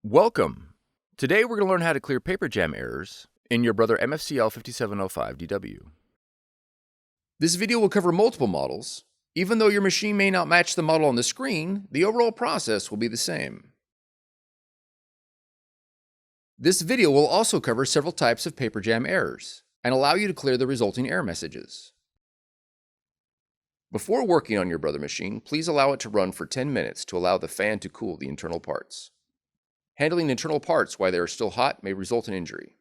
Welcome! Today we're going to learn how to clear paper jam errors in your Brother MFCL5705DW. This video will cover multiple models. Even though your machine may not match the model on the screen, the overall process will be the same. This video will also cover several types of paper jam errors and allow you to clear the resulting error messages. Before working on your Brother machine, please allow it to run for 10 minutes to allow the fan to cool the internal parts. Handling internal parts while they are still hot may result in injury.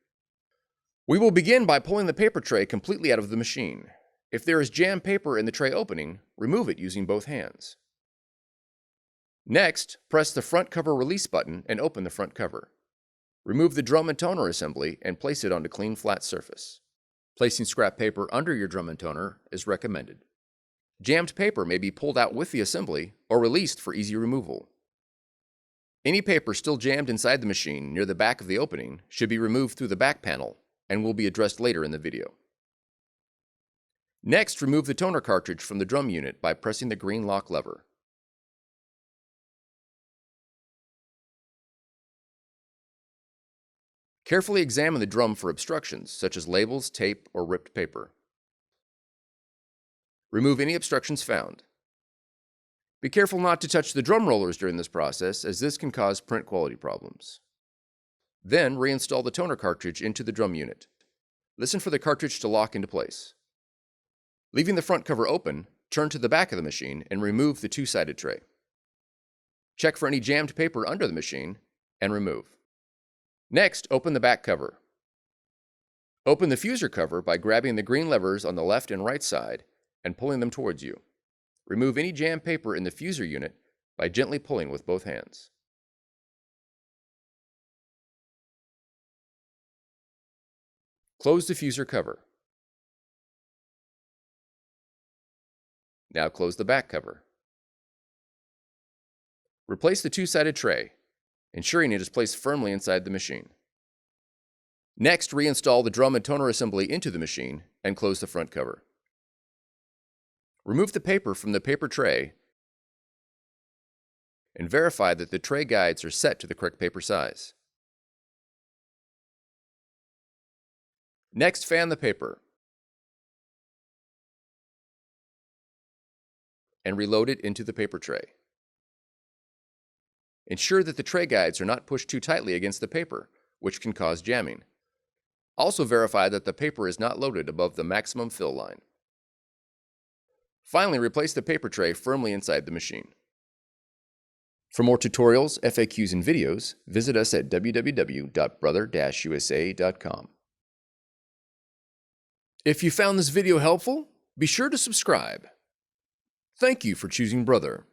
We will begin by pulling the paper tray completely out of the machine. If there is jammed paper in the tray opening, remove it using both hands. Next, press the front cover release button and open the front cover. Remove the drum and toner assembly and place it onto clean flat surface. Placing scrap paper under your drum and toner is recommended. Jammed paper may be pulled out with the assembly or released for easy removal. Any paper still jammed inside the machine near the back of the opening should be removed through the back panel and will be addressed later in the video. Next, remove the toner cartridge from the drum unit by pressing the green lock lever. Carefully examine the drum for obstructions, such as labels, tape, or ripped paper. Remove any obstructions found. Be careful not to touch the drum rollers during this process, as this can cause print quality problems. Then, reinstall the toner cartridge into the drum unit. Listen for the cartridge to lock into place. Leaving the front cover open, turn to the back of the machine and remove the two-sided tray. Check for any jammed paper under the machine and remove. Next, open the back cover. Open the fuser cover by grabbing the green levers on the left and right side and pulling them towards you. Remove any jammed paper in the fuser unit by gently pulling with both hands. Close the fuser cover. Now close the back cover. Replace the two-sided tray, ensuring it is placed firmly inside the machine. Next, reinstall the drum and toner assembly into the machine and close the front cover. Remove the paper from the paper tray and verify that the tray guides are set to the correct paper size. Next, fan the paper and reload it into the paper tray. Ensure that the tray guides are not pushed too tightly against the paper, which can cause jamming. Also verify that the paper is not loaded above the maximum fill line. Finally, replace the paper tray firmly inside the machine. For more tutorials, FAQs, and videos, visit us at www.brother-usa.com. If you found this video helpful, be sure to subscribe. Thank you for choosing Brother.